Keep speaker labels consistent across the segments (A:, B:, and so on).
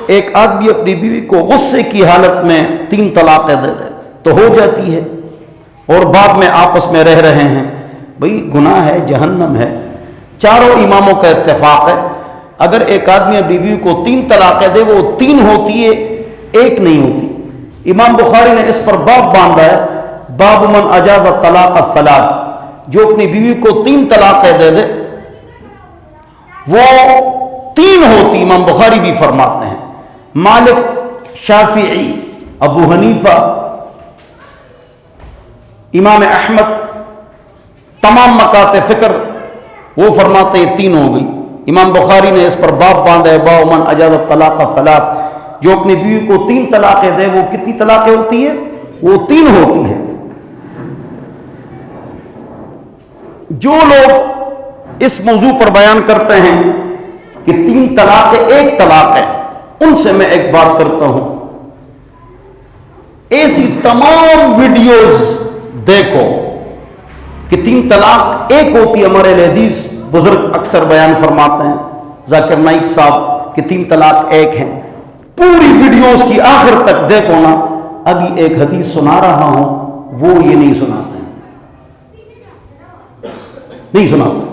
A: ایک آدمی اپنی بیوی کو غصے کی حالت میں 3 طلاقیں دے دے تو ہو جاتی ہے، اور بعد میں آپس میں رہ رہے ہیں، بھئی گناہ ہے، جہنم ہے۔ چاروں اماموں کا اتفاق ہے اگر ایک آدمی اپنی بیوی کو 3 طلاقیں دے وہ 3 ہوتی ہے، 1 نہیں ہوتی۔ امام بخاری نے اس پر باب باندھا ہے، باب من اجاز الطلاق الثلاث، جو اپنی بیوی کو 3 طلاقیں دے دے وہ 3 ہوتی۔ امام بخاری بھی فرماتے ہیں، مالک، شافعی، ابو حنیفہ، امام احمد، تمام مکاتب فکر وہ فرماتے ہیں 3 ہو گئی۔ امام بخاری نے اس پر باب باندھا ہے، باب من اجاز الطلاق الثلاث، جو اپنی بیوی کو 3 طلاقیں دے وہ کتنی طلاقیں ہوتی ہیں؟ وہ 3 ہوتی ہیں۔ جو لوگ اس موضوع پر بیان کرتے ہیں کہ 3 طلاقیں 1 طلاق ہے، ان سے میں ایک بات کرتا ہوں، ایسی تمام ویڈیوز دیکھو کہ 3 طلاق 1 ہوتی ہے۔ ہمارے حدیث بزرگ اکثر بیان فرماتے ہیں، ذاکر نائک صاحب کہ 3 طلاق 1 ہیں۔ پوری ویڈیوز کی آخر تک دیکھو نا، ابھی ایک حدیث سنا رہا ہوں وہ یہ نہیں سناتے ہیں، نہیں سناتے،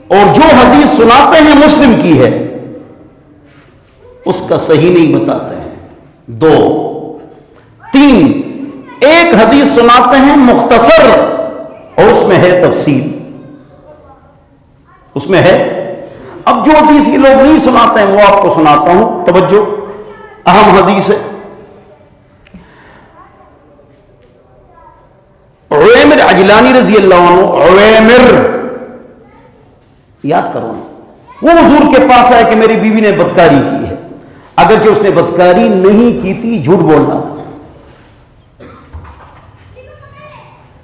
A: اور جو حدیث سناتے ہیں مسلم کی ہے اس کا صحیح نہیں بتاتے ہیں۔ 2 3 ایک حدیث سناتے ہیں مختصر اور اس میں ہے تفصیل، اس میں ہے۔ اب جو حدیث یہ لوگ نہیں سناتے ہیں وہ آپ کو سناتا ہوں، توجہ، اہم حدیث ہے۔ عویمر عجلانی رضی اللہ عنہ، عویمر یاد کرو نا، وہ حضور کے پاس آئے کہ میری بیوی نے بدکاری کی ہے، اگرچہ اس نے بدکاری نہیں کی تھی، جھوٹ بولنا تھا،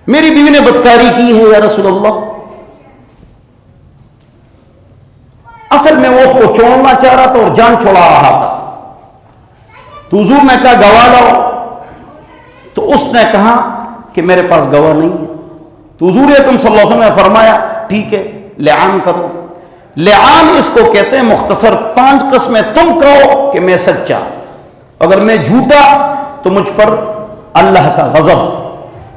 A: میری بیوی نے بدکاری کی ہے یا رسول اللہ، اصل میں وہ اس کو چھوڑنا چاہ رہا تھا اور جان چھوڑا رہا تھا، تو حضور نے کہا گواہ لاؤ، تو اس نے کہا کہ میرے پاس گواہ نہیں ہے، تو حضور اکرم صلی اللہ علیہ وسلم نے فرمایا ٹھیک ہے لعان کرو۔ لعان اس کو کہتے ہیں مختصر 5 قسمیں تم کہو کہ میں سچا، اگر میں جھوٹا تو مجھ پر اللہ کا غضب،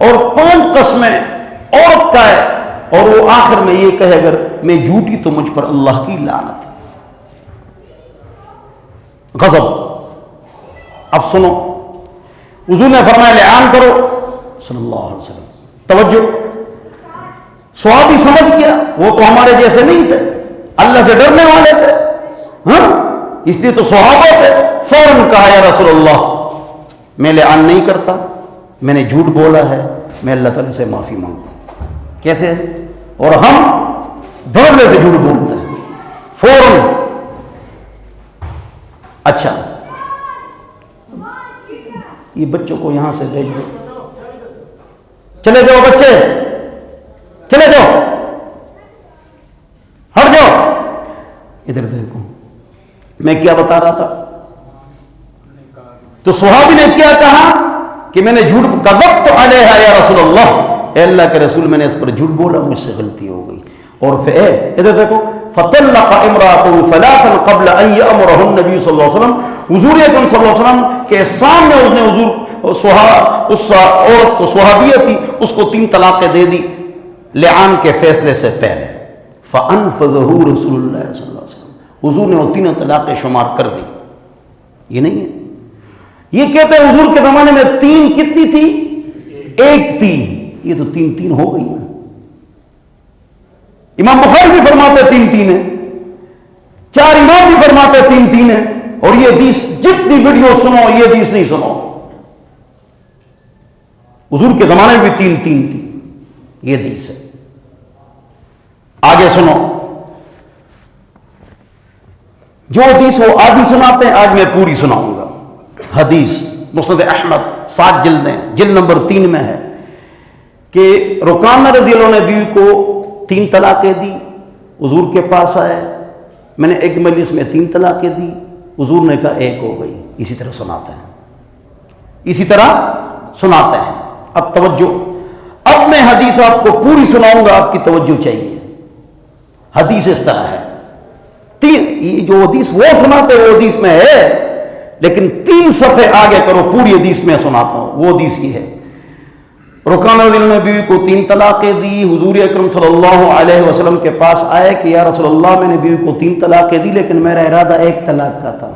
A: اور 5 قسمیں عورت کا ہے اور وہ آخر میں یہ کہے اگر میں جھوٹی تو مجھ پر اللہ کی لعنت، غضب۔ اب سنو، حضور نے فرمایا لعان کرو صلی اللہ علیہ وسلم، توجہ، صحابی سمجھ گیا وہ تو ہمارے جیسے نہیں تھے، اللہ سے ڈرنے والے تھے، ہاں اس لیے تو صحابہ تھے، فوراً کہا یا رسول اللہ میں لعان نہیں کرتا، میں نے جھوٹ بولا ہے، میں اللہ تعالیٰ سے معافی مانگتا ہوں۔ کیسے؟ اور ہم بھرلے سے جھوٹ بولتے ہیں فوراً۔ اچھا یہ بچوں کو یہاں سے بھیج دو، چلے جاؤ بچے، چلے جاؤ، ہٹ جاؤ، ادھر دیکھو میں کیا بتا رہا تھا۔ تو صحابی نے کیا کہا کہ میں نے جھوٹ کذبت علیہا یا رسول اللہ، اے اللہ کے رسول میں نے اس پر جھوٹ بولا، مجھ سے غلطی ہو گئی۔ اور پھر ادھر دیکھو، فطلق امرأته ثلاثا قبل ان یامرہ النبی صلی اللہ علیہ وسلم، حضور اکرم صلی اللہ علیہ وسلم کے سامنے اس نے اس عورت کو، صحابیہ تھی، اس کو 3 طلاقیں دے دی لعان کے فیصلے سے پہلے۔ فانفذہ رسول اللہ صلی اللہ علیہ وسلم، حضور نے وہ 3 طلاقیں شمار کر دی۔ یہ نہیں ہے، یہ کہتے ہیں حضور کے زمانے میں 3 کتنی تھی؟ 1 تھی، یہ تو 3 ہو گئی نا۔ امام بخاری بھی فرماتے 3 ہیں، 4 امام بھی فرماتے 3 ہیں، اور یہ حدیث جتنی ویڈیو سنو یہ حدیث نہیں سنو، حضور کے زمانے میں بھی 3 تھی، یہ حدیث ہے۔ آگے سنو، جو حدیث وہ آدھی سناتے ہیں، آج میں پوری سناؤں گا۔ حدیث مسند احمد 7 جلدیں، جلد نمبر 3 میں ہے کہ رکانہ رضی اللہ عنہ نے بیوی کو 3 طلاقیں دی، حضور کے پاس آئے، میں نے ایک مجلس میں 3 طلاقیں دی، حضور نے کہا 1 ہو گئی۔ اسی طرح سناتے ہیں، اسی طرح سناتے ہیں۔ اب توجہ، اب میں حدیث آپ کو پوری سناؤں گا، آپ کی توجہ چاہیے۔ حدیث اس طرح ہے، یہ جو حدیث وہ سناتے وہ حدیث میں ہے، لیکن 3 صفحے آگے کرو پوری حدیث میں سناتا ہوں. وہ حدیث یہ ہے، رکانہ رضی اللہ عنہ نے بیوی کو 3 طلاقیں دی. حضور اکرم صلی اللہ علیہ وسلم کے پاس آئے کہ یا رسول اللہ میں نے بیوی کو 3 طلاقیں دی لیکن میرا ارادہ 1 طلاق کا تھا.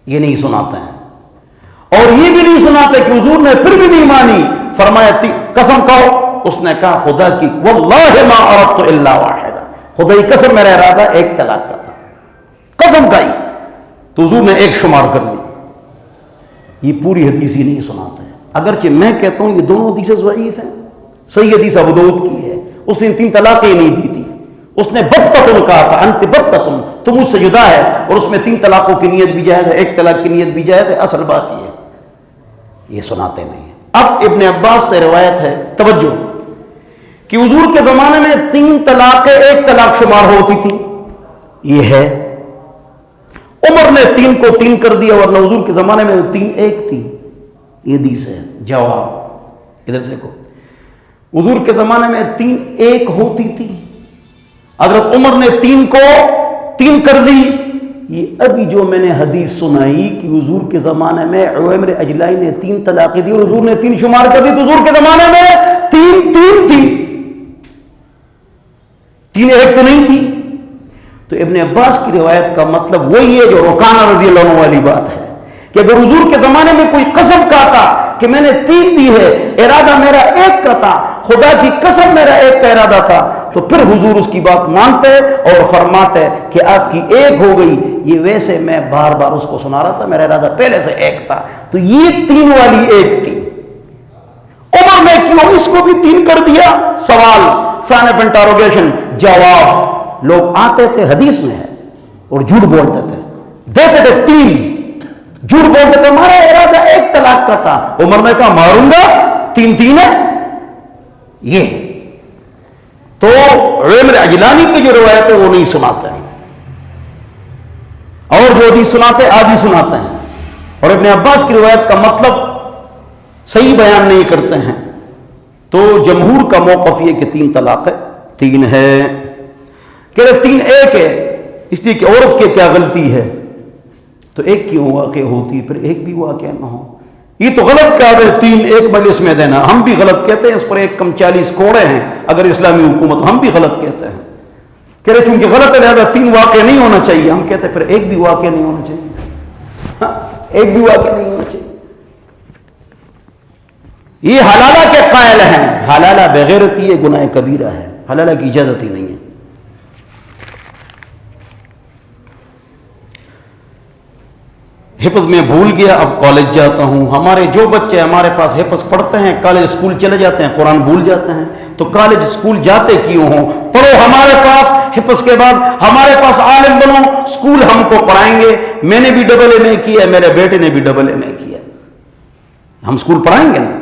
A: یہ نہیں سناتے ہیں، اور یہ بھی نہیں سناتے کہ حضور نے پھر بھی نہیں مانی. فرمایا قسم کھاؤ. اس نے کہا خدا کی واللہ ما اردت الا واحدہ، خدا کی قسم میرا ارادہ 1 طلاق کا تھا. قسم کھائی تو حضور نے 1 شمار کر دی. یہ پوری حدیث ہی نہیں سناتے ہیں، اگرچہ میں کہتا ہوں یہ دونوں حدیثیں ضعیف ہیں. صحیح حدیث ابو داؤد کی ہے، اس نے 3 طلاقیں نہیں دی تھی. اس نے بتتن کہا تھا، انت بتتن، تم مجھ سے جدا ہے، اور اس میں 3 طلاقوں کی نیت بھی جائز ہے، 1 طلاق کی نیت بھی جائز ہے. اصل بات یہ ہے یہ سناتے نہیں ہیں. اب ابن عباس سے روایت ہے، توجہ، کہ حضور کے زمانے میں 3 طلاقیں 1 طلاق شمار ہوتی تھی. یہ ہے عمر نے 3 کو 3 کر دیا، ورنہ حضور کے زمانے میں 3 1 تھی. یہ حدیث ہے. جواب ادھر دیکھو، حضور کے زمانے میں 3 1 ہوتی تھی، حضرت عمر نے 3 کو 3 کر دی. یہ ابھی جو میں نے حدیث سنائی کہ حضور کے زمانے میں عویمر اجلائی نے 3 طلاقیں دی اور حضور نے 3 شمار کر دی، تو حضور کے زمانے میں 3 3 تھی، 3 1 تو نہیں تھی. تو ابن عباس کی روایت کا مطلب وہی ہے جو رکانہ رضی اللہ عنہ والی بات ہے، کہ اگر حضور کے زمانے میں کوئی قسم کھاتا کہ میں نے 3 دی ہے، ارادہ میرا 1 کا تھا، خدا کی قسم میرا 1 کا ارادہ تھا، تو پھر حضور اس کی بات مانتے اور فرماتے کہ آپ کی 1 ہو گئی. یہ ویسے میں بار بار اس کو سنا رہا تھا، میرا ارادہ پہلے سے 1 تھا. تو یہ 3 والی 1 تھی. عمر نے کیوں اس کو بھی 3 کر دیا؟ سوال، سائن آف انٹروگیشن. جواب، لوگ آتے تھے، حدیث میں ہے، اور جھوٹ بولتے تھے، دیتے تھے 3، جھوٹ بولتے تھے ہمارا ارادہ 1 طلاق کا تھا. عمر نے کہا ماروں گا، 3 3 ہے. یہ تو عویمر اجلانی کی جو روایت ہے وہ نہیں سناتے ہیں، اور جو حدیث سناتے آدھی سناتے ہیں، اور ابن عباس کی روایت کا مطلب صحیح بیان نہیں کرتے ہیں. تو جمہور کا موقف یہ کہ 3 طلاق 3 ہے. کہ 3 1 ہے، اس لیے کہ عورت کے کیا غلطی ہے؟ تو 1 کیوں واقع ہوتی پھر 1 بھی واقع نہ ہو؟ یہ تو غلط کہا ہے 3 1 مجلس میں دینا. ہم بھی غلط کہتے ہیں، اس پر 1 کم 40 کوڑے ہیں اگر اسلامی حکومت. ہم بھی غلط کہتے ہیں، کہہ رہے چونکہ غلط ہے لہذا 3 واقع نہیں ہونا چاہیے. ہم کہتے ہیں پھر 1 بھی واقع نہیں ہونا چاہیے، 1 بھی واقع نہیں ہونا چاہیے. یہ حلالہ کے قائل ہیں. حلالہ بغیرتی یہ گناہ کبیرہ ہے، حلالہ کی اجازت ہی نہیں ہے. حفظ میں بھول گیا، اب کالج جاتا ہوں. ہمارے جو بچے ہمارے پاس حفظ پڑھتے ہیں، کالج اسکول چلے جاتے ہیں، قرآن بھول جاتے ہیں. تو کالج اسکول جاتے کیوں ہوں؟ پڑھو ہمارے پاس، حفظ کے بعد ہمارے پاس عالم بنو. اسکول ہم کو پڑھائیں گے. میں نے بھی ڈبل اے میں کیا، میرے بیٹے نے بھی ڈبل اے میں کیا. ہم اسکول پڑھائیں گے نا.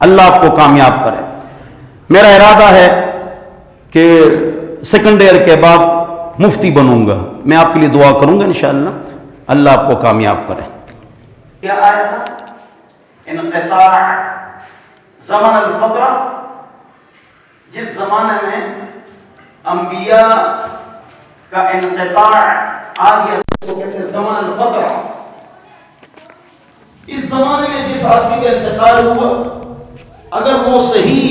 A: اللہ آپ کو کامیاب کرے. میرا ارادہ ہے کہ 2nd ایئر کے بعد مفتی بنوں گا. میں آپ کے لیے دعا کروں گا انشاءاللہ. اللہ آپ کو کامیاب کرے. کیا آیا تھا؟ انقطاع زمن الفترہ، جس زمانے میں انبیاء کا انقطاع آ گیا اس کو کہتے ہیں زمن الفترہ. اس زمانے میں جس آدمی کا انتقال ہوا، اگر وہ صحیح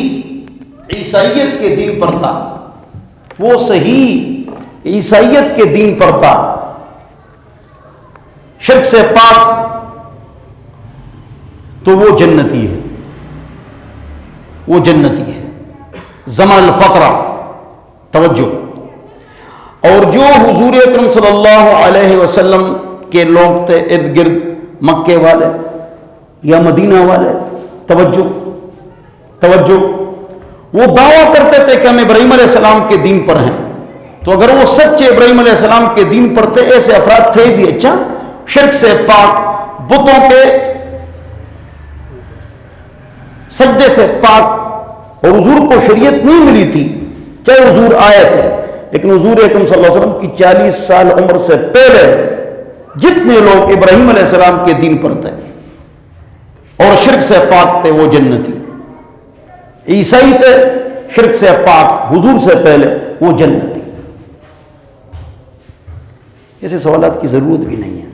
A: عیسائیت کے دین پر تھا، وہ صحیح عیسائیت کے دین پر تھا، شرک سے پاک، تو وہ جنتی ہے، وہ جنتی ہے. زمان الفقرہ. توجہ. اور جو حضور اکرم صلی اللہ علیہ وسلم کے لوگ تھے ارد گرد، مکے والے یا مدینہ والے، توجہ توجہ، وہ دعویٰ کرتے تھے کہ ہم ابراہیم علیہ السلام کے دین پر ہیں. تو اگر وہ سچے ابراہیم علیہ السلام کے دین پر تھے، ایسے افراد تھے بھی، اچھا شرک سے پاک، بتوں کے سجدے سے پاک. اور حضور کو شریعت نہیں ملی تھی، چاہے حضور آئے تھے، لیکن حضور اکرم صلی اللہ علیہ وسلم کی 40 سال عمر سے پہلے جتنے لوگ ابراہیم علیہ السلام کے دین پر تھے اور شرک سے پاک تھے، وہ جنتی. عیسائی تھے، شرک سے پاک حضور سے پہلے، وہ جنتی. ایسے سوالات کی ضرورت بھی نہیں ہے.